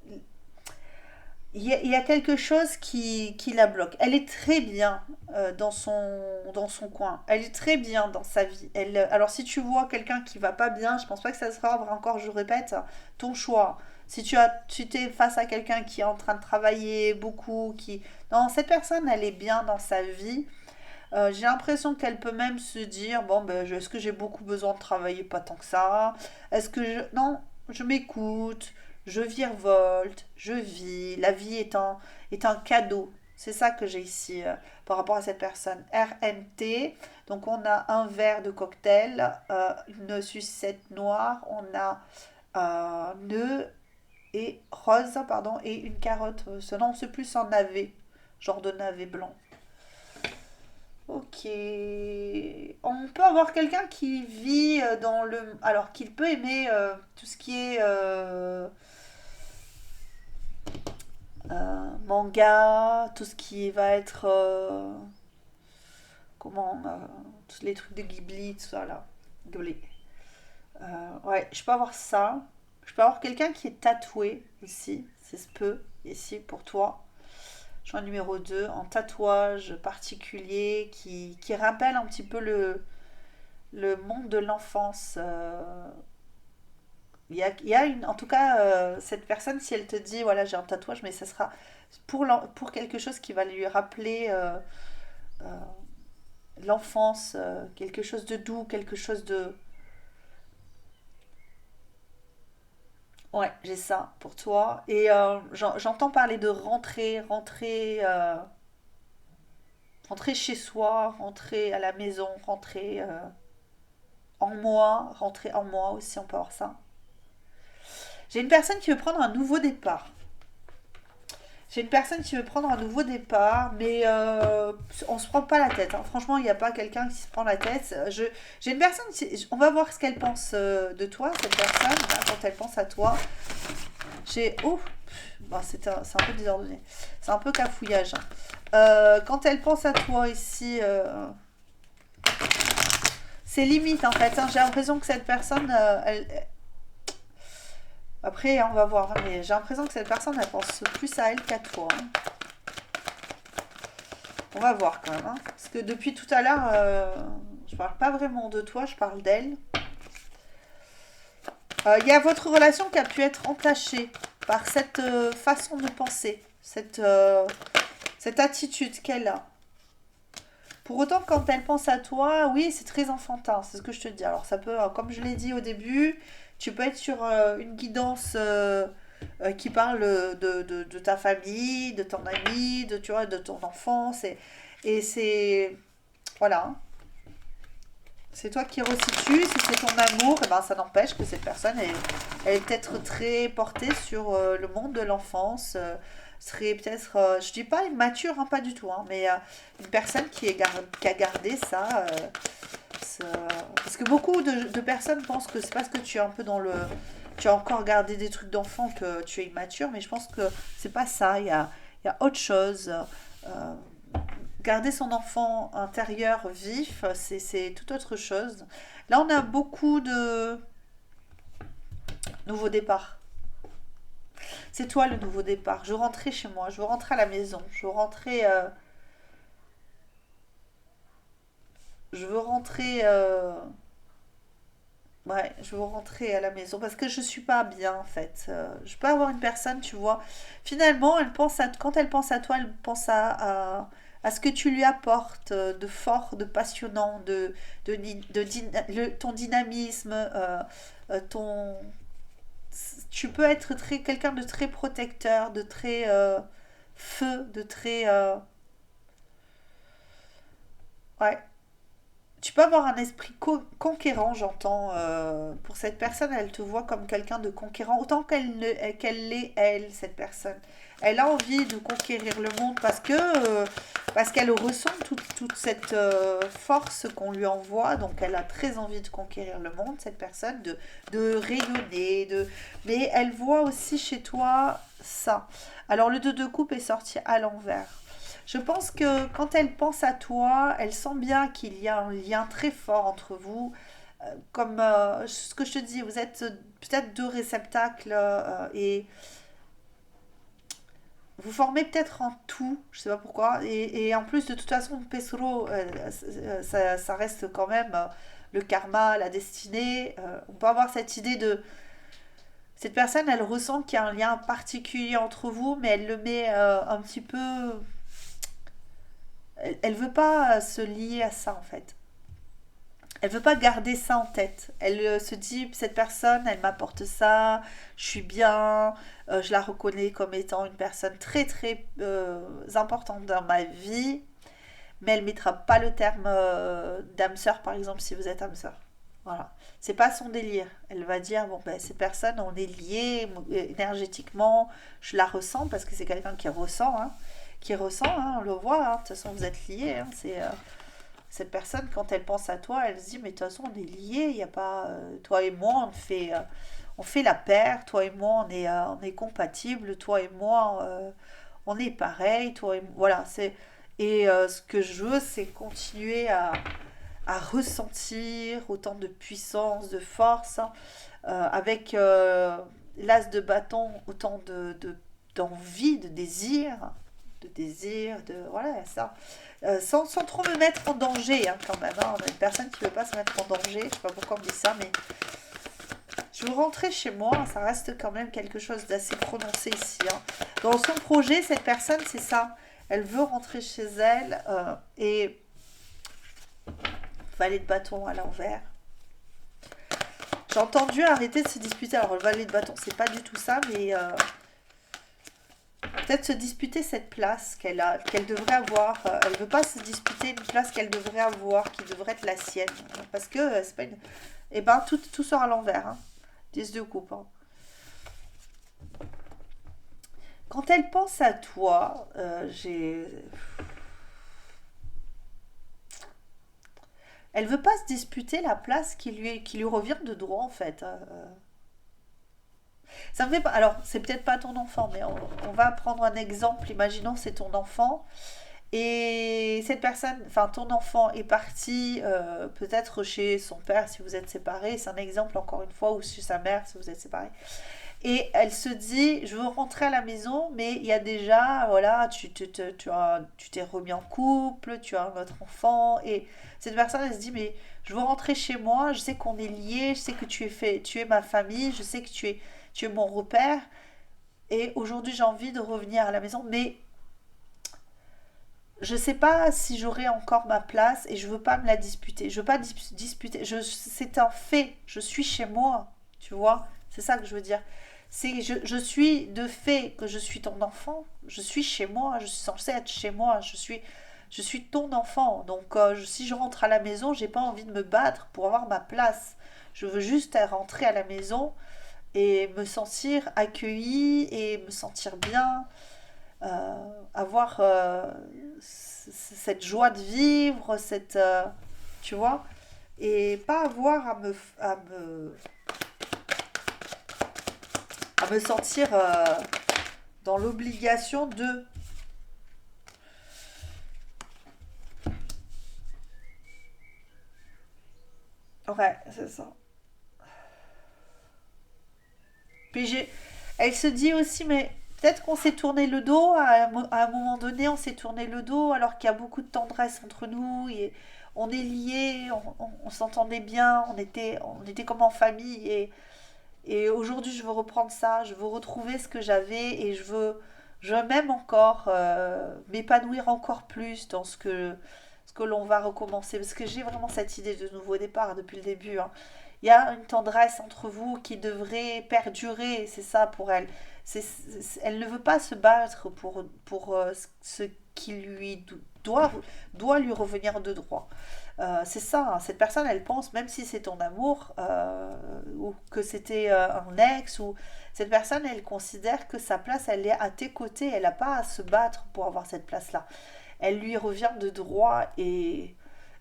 il y a quelque chose qui la bloque. Elle est très bien dans son coin. Elle est très bien dans sa vie. Alors si tu vois quelqu'un qui va pas bien, je pense pas que ça sera encore, je répète, ton choix. Si tu t'es face à quelqu'un qui est en train de travailler beaucoup, qui... Non, cette personne, elle est bien dans sa vie. J'ai l'impression qu'elle peut même se dire, bon, ben, est-ce que j'ai beaucoup besoin de travailler? Pas tant que ça. Est-ce que je... Non, je m'écoute, je virevolte, je vis. La vie est un cadeau. C'est ça que j'ai ici par rapport à cette personne. RNT, donc on a un verre de cocktail, une sucette noire, on a un nœud et rose, pardon, et une carotte. Non, c'est plus en navet, genre de navet blanc. Ok. On peut avoir quelqu'un qui vit dans le... Alors qu'il peut aimer tout ce qui est manga, tout ce qui va être... comment... tous les trucs de Ghibli, tout ça là. Ghibli. Ouais, je peux avoir ça. Je peux avoir quelqu'un qui est tatoué ici. C'est ce peu ici pour toi. Choix numéro 2 en tatouage particulier qui rappelle un petit peu le monde de l'enfance. Il y a une, en tout cas, cette personne, si elle te dit, voilà, j'ai un tatouage, mais ça sera pour quelque chose qui va lui rappeler euh, l'enfance, quelque chose de doux, quelque chose de... Ouais, j'ai ça pour toi. Et j'entends parler de rentrer chez soi, rentrer à la maison, rentrer... en moi, rentrer en moi aussi, on peut avoir ça. J'ai une personne qui veut prendre un nouveau départ. J'ai une personne qui veut prendre un nouveau départ, mais on se prend pas la tête, hein. Franchement, il n'y a pas quelqu'un qui se prend la tête. J'ai une personne, on va voir ce qu'elle pense de toi, cette personne, hein, quand elle pense à toi. Oh, bon, c'est un peu désordonné. C'est un peu cafouillage, hein. Quand elle pense à toi ici, c'est limite en fait, hein. J'ai l'impression que cette personne, après, on va voir, hein, mais j'ai l'impression que cette personne, elle pense plus à elle qu'à toi, hein. On va voir quand même, hein. Parce que depuis tout à l'heure, je parle pas vraiment de toi, je parle d'elle. Il y a votre relation qui a pu être entachée par cette façon de penser, cette attitude qu'elle a. Pour autant, quand elle pense à toi, oui, c'est très enfantin, c'est ce que je te dis. Alors, ça peut, comme je l'ai dit au début, tu peux être sur une guidance qui parle de ta famille, de ton ami, tu vois, de ton enfance. Et c'est. Voilà, hein. C'est toi qui resitues, si c'est ton amour, et ben ça n'empêche que cette personne elle est peut-être très portée sur le monde de l'enfance, serait peut-être, je dis pas immature, hein, pas du tout, hein, mais une personne qui a gardé ça, ça- parce que beaucoup de personnes pensent que c'est parce que tu es un peu tu as encore gardé des trucs d'enfant que tu es immature, mais je pense que c'est pas ça, il y a autre chose. euh, Garder son enfant intérieur vif, c'est tout autre chose. Là, on a beaucoup de nouveaux départs. C'est toi le nouveau départ. Je veux rentrer chez moi, je veux rentrer à la maison, je veux rentrer, ouais, je veux rentrer à la maison parce que je suis pas bien en fait. Je peux avoir une personne, tu vois. Finalement, quand elle pense à toi, elle pense à ce que tu lui apportes de fort, de passionnant, ton dynamisme, ton. Tu peux être quelqu'un de très protecteur, de très feu, de très. Ouais, tu peux avoir un esprit conquérant, j'entends. Pour cette personne, elle te voit comme quelqu'un de conquérant, autant qu'elle l'est, elle, cette personne. Elle a envie de conquérir le monde parce qu'elle ressent toute cette force qu'on lui envoie. Donc, elle a très envie de conquérir le monde, cette personne, de rayonner. Mais elle voit aussi chez toi ça. Alors, le 2 de coupe est sorti à l'envers. Je pense que quand elle pense à toi, elle sent bien qu'il y a un lien très fort entre vous. Comme ce que je te dis, vous êtes peut-être deux réceptacles et vous formez peut-être un tout, je sais pas pourquoi. Et en plus, de toute façon, Pesaro, ça reste quand même le karma, la destinée. On peut avoir cette idée de. Cette personne, elle ressent qu'il y a un lien particulier entre vous, mais elle le met un petit peu. Elle veut pas se lier à ça en fait. Elle veut pas garder ça en tête. Elle se dit, cette personne, elle m'apporte ça, je suis bien, je la reconnais comme étant une personne très très importante dans ma vie, mais elle mettra pas le terme d'âme sœur par exemple si vous êtes âme sœur. Voilà. C'est pas son délire. Elle va dire, bon ben ces personnes, on est liés énergétiquement, je la ressens parce que c'est quelqu'un qui ressent, hein, on le voit, hein. De toute façon vous êtes liés, hein, cette personne, quand elle pense à toi, elle se dit, mais de toute façon, on est liés, il y a pas. Toi et moi, on fait la paire, toi et moi, on est compatibles, toi et moi, on est pareil, voilà, c'est. Et ce que je veux, c'est continuer à ressentir autant de puissance, de force, hein, avec l'as de bâton, autant d'envie, de désir, voilà, ça. Sans trop me mettre en danger, hein, quand même, hein. On a une personne qui ne veut pas se mettre en danger. Je ne sais pas pourquoi on me dit ça, mais je veux rentrer chez moi. Ça reste quand même quelque chose d'assez prononcé ici, hein. Dans son projet, cette personne, c'est ça. Elle veut rentrer chez elle et valet de bâton à l'envers. J'ai entendu arrêter de se disputer. Alors, le valet de bâton, c'est pas du tout ça, mais peut-être se disputer cette place qu'elle devrait avoir. Elle veut pas se disputer une place qu'elle devrait avoir, qui devrait être la sienne. Parce que c'est pas une... Eh ben, tout sera à l'envers. Hein. 10 de coupe. Hein. Quand elle pense à toi, elle veut pas se disputer la place qui lui revient de droit, en fait. Ça me fait pas... Alors, c'est peut-être pas ton enfant, mais on va prendre un exemple. Imaginons c'est ton enfant. Et cette personne, enfin ton enfant est parti peut-être chez son père si vous êtes séparés. C'est un exemple encore une fois, ou chez sa mère si vous êtes séparés. Et elle se dit, je veux rentrer à la maison, mais il y a déjà, voilà, tu t'es remis en couple, tu as un autre enfant. Et cette personne, elle se dit, mais je veux rentrer chez moi, je sais qu'on est liés, je sais que tu es ma famille, je sais que tu es mon repère. Et aujourd'hui, j'ai envie de revenir à la maison, mais je sais pas si j'aurai encore ma place et je veux pas me la disputer. Je veux pas disputer. C'est un fait. Je suis chez moi. Tu vois? C'est ça que je veux dire. Je suis de fait que je suis ton enfant. Je suis chez moi. Je suis censée être chez moi. Je suis ton enfant. Donc, si je rentre à la maison, j'ai pas envie de me battre pour avoir ma place. Je veux juste rentrer à la maison et me sentir accueillie et me sentir bien, avoir cette joie de vivre, tu vois, et pas avoir à me sentir dans l'obligation de... Ouais, c'est ça. Puis elle se dit aussi, mais peut-être qu'on s'est tourné le dos, à un moment donné, on s'est tourné le dos alors qu'il y a beaucoup de tendresse entre nous et on est liés, on s'entendait bien, on était comme en famille et aujourd'hui je veux reprendre ça, je veux retrouver ce que j'avais et je veux même encore m'épanouir encore plus dans ce que l'on va recommencer parce que j'ai vraiment cette idée de nouveau départ depuis le début. Hein. Il y a une tendresse entre vous qui devrait perdurer, c'est ça pour elle. Elle ne veut pas se battre pour ce qui doit, doit lui revenir de droit. C'est ça, hein. Cette personne, elle pense, même si c'est ton amour, ou que c'était un ex, ou cette personne, elle considère que sa place, elle est à tes côtés, elle n'a pas à se battre pour avoir cette place-là. Elle lui revient de droit et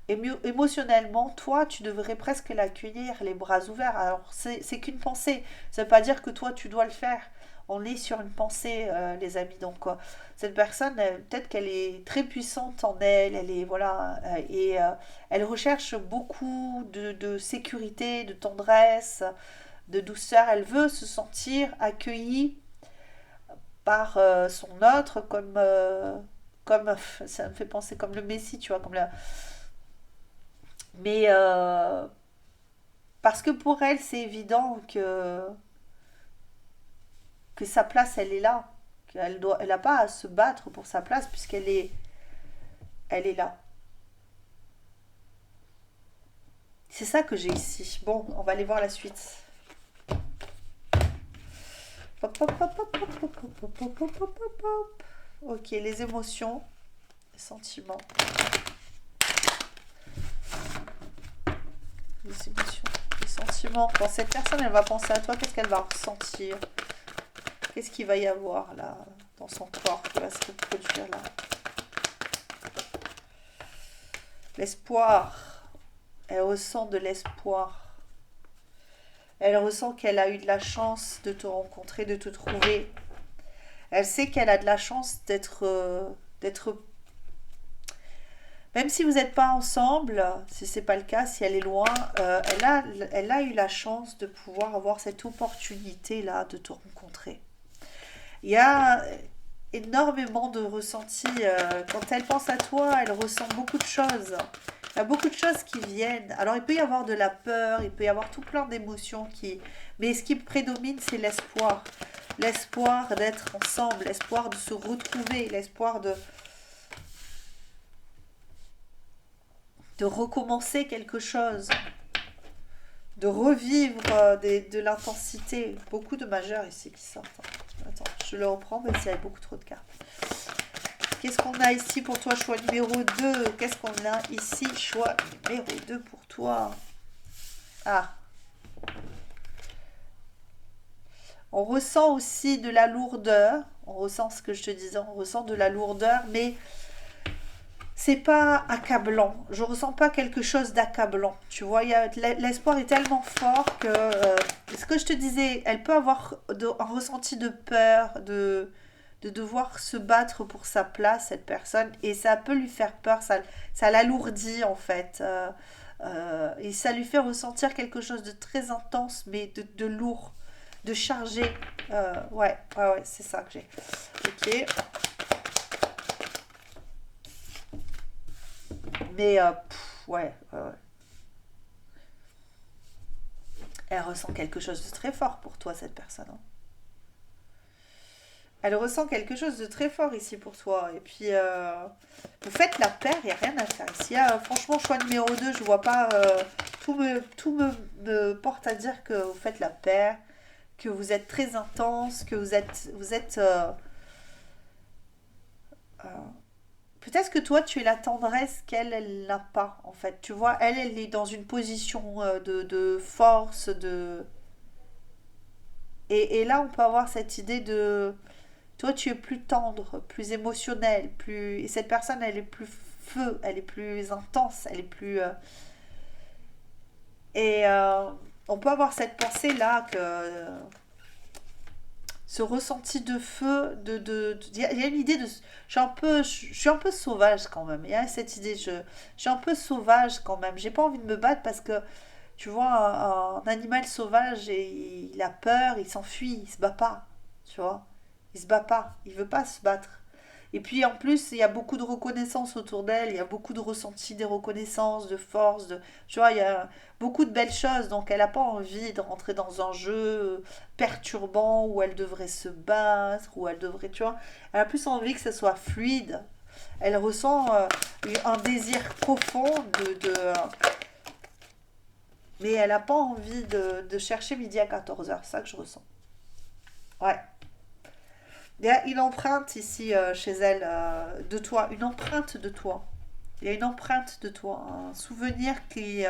émotionnellement, toi, tu devrais presque l'accueillir les bras ouverts. Alors, c'est qu'une pensée. Ça ne veut pas dire que toi, tu dois le faire. On est sur une pensée, les amis. Donc, cette personne, peut-être qu'elle est très puissante en elle. Elle est, voilà, elle recherche beaucoup de sécurité, de tendresse, de douceur. Elle veut se sentir accueillie par son autre comme ça me fait penser comme le Messie, tu vois, comme la, mais parce que pour elle, c'est évident que sa place, elle est là. Elle n'a pas à se battre pour sa place puisqu'elle est là. C'est ça que j'ai ici. Bon, on va aller voir la suite. Hop, hop, hop, hop, hop, hop, hop, hop, hop, hop, hop, hop. Ok, les émotions, les sentiments, les émotions, les sentiments. Quand cette personne, elle va penser à toi, qu'est-ce qu'elle va ressentir? Qu'est-ce qu'il va y avoir là, dans son corps, qui va se reproduire là? L'espoir. Elle ressent de l'espoir. Elle ressent qu'elle a eu de la chance de te rencontrer, de te trouver. Elle sait qu'elle a de la chance d'être même si vous n'êtes pas ensemble, si c'est pas le cas, si elle est loin, elle a eu la chance de pouvoir avoir cette opportunité là de te rencontrer. Il y a énormément de ressentis. Quand elle pense à toi, elle ressent beaucoup de choses. Il y a beaucoup de choses qui viennent. Alors, il peut y avoir de la peur, il peut y avoir tout plein d'émotions qui... Mais ce qui prédomine, c'est l'espoir. L'espoir d'être ensemble, l'espoir de se retrouver, l'espoir de recommencer quelque chose, de revivre de l'intensité. Beaucoup de majeurs ici qui sortent. Hein. Attends, je le reprends même s'il y a beaucoup trop de cartes. Qu'est-ce qu'on a ici pour toi, choix numéro 2? Qu'est-ce qu'on a ici, choix numéro 2 pour toi? Ah. On ressent aussi de la lourdeur. On ressent ce que je te disais, on ressent de la lourdeur, mais c'est pas accablant. Je ressens pas quelque chose d'accablant. Tu vois, l'espoir est tellement fort que ce que je te disais, elle peut avoir un ressenti de peur, de devoir se battre pour sa place, cette personne, et ça peut lui faire peur, ça l'alourdit en fait. Et ça lui fait ressentir quelque chose de très intense, mais de lourd, de chargé. Ouais, c'est ça que j'ai. Ok. Mais, ouais. Elle ressent quelque chose de très fort pour toi, cette personne. Hein. Elle ressent quelque chose de très fort ici pour toi. Et puis, vous faites la paire, il n'y a rien à faire. Ici, franchement, choix numéro 2, je vois pas... tout me porte à dire que vous faites la paire, que vous êtes très intense, que vous êtes euh, peut-être que toi, tu es la tendresse qu'elle, elle n'a pas, en fait. Tu vois, elle est dans une position de force, de... Et là, on peut avoir cette idée de... Toi, tu es plus tendre, plus émotionnel, plus... Et cette personne, elle est plus feu, elle est plus intense, elle est plus... Et on peut avoir cette pensée-là que ce ressenti de feu, il y a une idée de, je suis un peu sauvage quand même. Il y a cette idée, je suis un peu sauvage quand même. J'ai pas envie de me battre parce que, tu vois, un animal sauvage, et il a peur, il s'enfuit, il se bat pas, tu vois. Il se bat pas, il veut pas se battre. Et puis en plus, il y a beaucoup de reconnaissance autour d'elle, il y a beaucoup de ressentis, des reconnaissances, de force, tu vois, il y a beaucoup de belles choses. Donc elle n'a pas envie de rentrer dans un jeu perturbant où elle devrait se battre, où elle devrait, tu vois. Elle a plus envie que ce soit fluide. Elle ressent un désir profond mais elle n'a pas envie de chercher midi à 14h. C'est ça que je ressens. Ouais. Il y a une empreinte ici chez elle de toi, une empreinte de toi. Il y a une empreinte de toi, un souvenir qui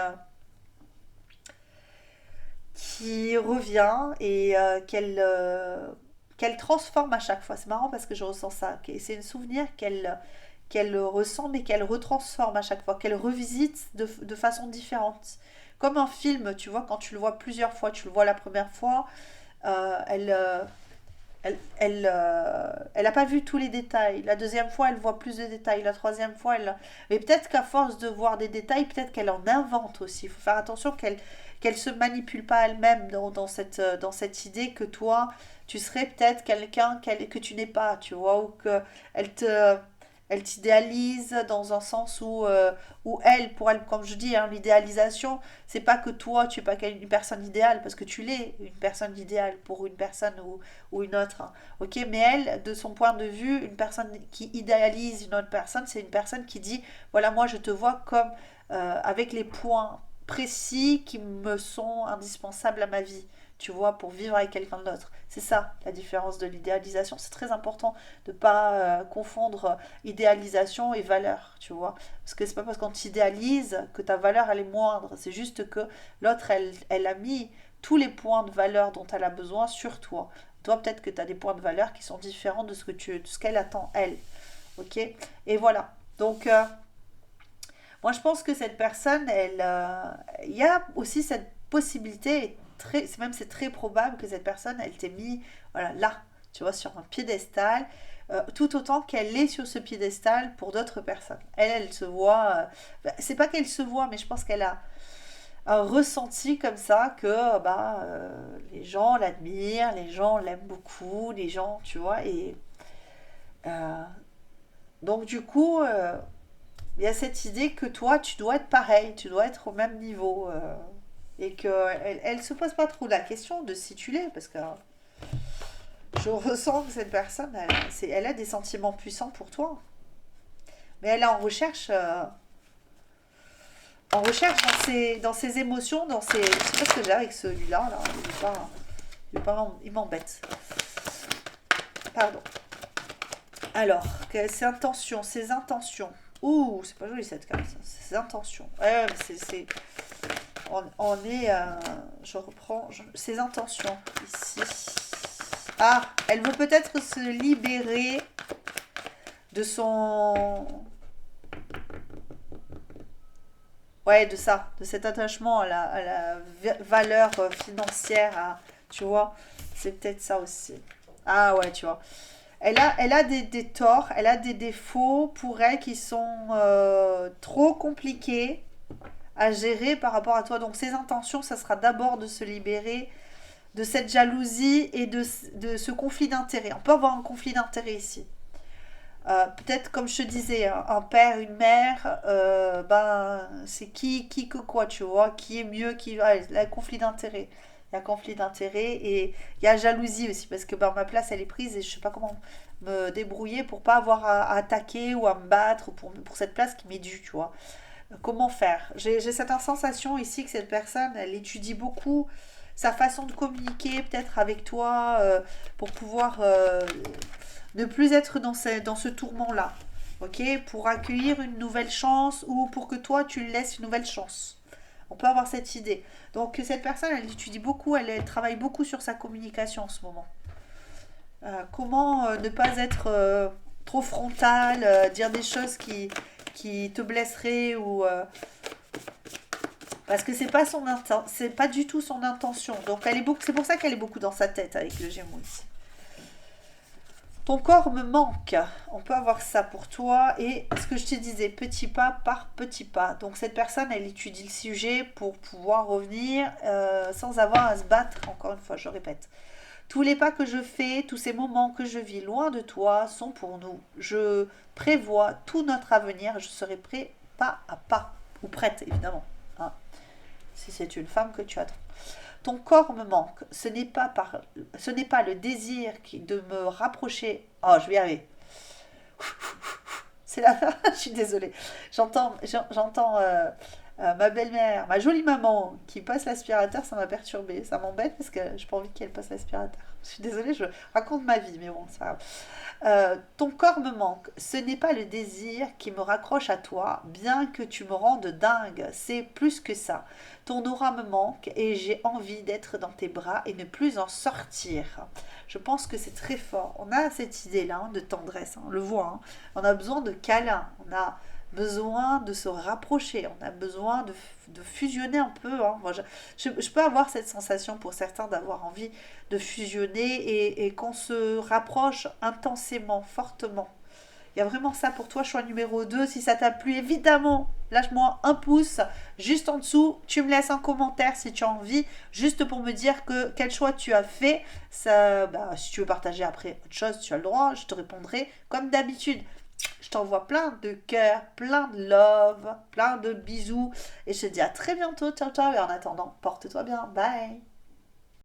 revient et qu'elle transforme à chaque fois. C'est marrant parce que je ressens ça. C'est un souvenir qu'elle ressent mais qu'elle retransforme à chaque fois, qu'elle revisite de façon différente. Comme un film, tu vois, quand tu le vois plusieurs fois, tu le vois la première fois, elle, elle n'a pas vu tous les détails. La deuxième fois, elle voit plus de détails. La troisième fois, elle... Mais peut-être qu'à force de voir des détails, peut-être qu'elle en invente aussi. Il faut faire attention qu'elle se manipule pas elle-même dans cette idée que toi, tu serais peut-être quelqu'un que tu n'es pas, tu vois, ou que elle t'idéalise dans un sens où elle, pour elle, comme je dis, hein, l'idéalisation, c'est pas que toi, tu es pas une personne idéale, parce que tu l'es, une personne idéale pour une personne ou une autre. Hein. Ok, mais elle, de son point de vue, une personne qui idéalise une autre personne, c'est une personne qui dit, voilà, moi je te vois comme avec les points précis qui me sont indispensables à ma vie, tu vois, pour vivre avec quelqu'un d'autre. C'est ça la différence de l'idéalisation. C'est très important de ne pas confondre idéalisation et valeur, tu vois. Parce que c'est pas parce qu'on t'idéalise que ta valeur elle est moindre. C'est juste que l'autre elle a mis tous les points de valeur dont elle a besoin sur toi. Toi, peut-être que tu as des points de valeur qui sont différents de ce qu'elle attend, elle. Ok. Et voilà. Donc, moi, je pense que cette personne, il y a aussi cette possibilité, c'est très probable que cette personne, elle t'ait mis, voilà, là, tu vois, sur un piédestal, tout autant qu'elle est sur ce piédestal pour d'autres personnes. Elle se voit, c'est pas qu'elle se voit, mais je pense qu'elle a un ressenti comme ça que les gens l'admirent, les gens l'aiment beaucoup, les gens, tu vois, et euh, donc du coup, il y a cette idée que toi, tu dois être pareil, tu dois être au même niveau. Et qu'elle se pose pas trop la question de si tu l'es, parce que je ressens que cette personne, elle a des sentiments puissants pour toi. Mais elle est en recherche dans ses émotions, je sais pas ce que j'ai avec celui-là, là. Il m'embête. Pardon. Alors, ses intentions, ses intentions. Ouh, c'est pas joli cette carte, ça. Ses intentions. Ouais, mais on est... je reprends... ses intentions, ici. Ah, elle veut peut-être se libérer de son... Ouais, de ça, de cet attachement à la valeur financière, tu vois. C'est peut-être ça aussi. Ah ouais, tu vois. Elle a des torts, elle a des défauts pour elle qui sont trop compliqués à gérer par rapport à toi. Donc ses intentions, ça sera d'abord de se libérer de cette jalousie et de ce conflit d'intérêts. On peut avoir un conflit d'intérêts ici. Peut-être comme je te disais, un père, une mère, ben c'est qui que quoi, tu vois, qui est mieux, qui... Ah, il y a conflit d'intérêts. Il y a conflit d'intérêts et il y a jalousie aussi parce que ben, ma place elle est prise et je sais pas comment me débrouiller pour pas avoir à attaquer ou à me battre pour cette place qui m'est due, tu vois. Comment faire? J'ai cette sensation ici que cette personne, elle étudie beaucoup sa façon de communiquer peut-être avec toi pour pouvoir ne plus être dans ce tourment-là. Ok? Pour accueillir une nouvelle chance ou pour que toi, tu lui laisses une nouvelle chance. On peut avoir cette idée. Donc cette personne, elle étudie beaucoup, elle travaille beaucoup sur sa communication en ce moment. Comment ne pas être trop frontal, dire des choses qui te blesseraient ou parce que c'est pas du tout son intention. Donc c'est pour ça qu'elle est beaucoup dans sa tête avec le Gémeaux ici. Ton corps me manque. On peut avoir ça pour toi. Et ce que je te disais, petit pas par petit pas. Donc cette personne, elle étudie le sujet pour pouvoir revenir sans avoir à se battre. Encore une fois, je répète. Tous les pas que je fais, tous ces moments que je vis loin de toi sont pour nous. Je prévois tout notre avenir. Je serai prêt pas à pas. Ou prête, évidemment. Hein, si c'est une femme que tu attends. Ton corps me manque. Ce n'est pas le désir de me rapprocher. Oh, je vais y arriver. C'est la fin. Je suis désolée. J'entends ma belle-mère, ma jolie maman qui passe l'aspirateur. Ça m'a perturbée. Ça m'embête parce que j'ai pas envie qu'elle passe l'aspirateur. Je suis désolée, je raconte ma vie, mais bon, c'est pas grave. Ton corps me manque. Ce n'est pas le désir qui me raccroche à toi, bien que tu me rendes dingue. C'est plus que ça. Ton aura me manque et j'ai envie d'être dans tes bras et ne plus en sortir. Je pense que c'est très fort. On a cette idée-là de tendresse, hein, on le voit. Hein. On a besoin de câlins, on a besoin de se rapprocher, on a besoin de fusionner un peu. Hein. Moi, je peux avoir cette sensation pour certains d'avoir envie de fusionner et qu'on se rapproche intensément, fortement. Il y a vraiment ça pour toi, choix numéro 2. Si ça t'a plu, évidemment, lâche-moi un pouce juste en dessous. Tu me laisses un commentaire si tu as envie, juste pour me dire quel choix tu as fait. Ça, bah, si tu veux partager après autre chose, tu as le droit. Je te répondrai comme d'habitude. Je t'envoie plein de cœurs, plein de love, plein de bisous. Et je te dis à très bientôt. Ciao, ciao. Et en attendant, porte-toi bien. Bye.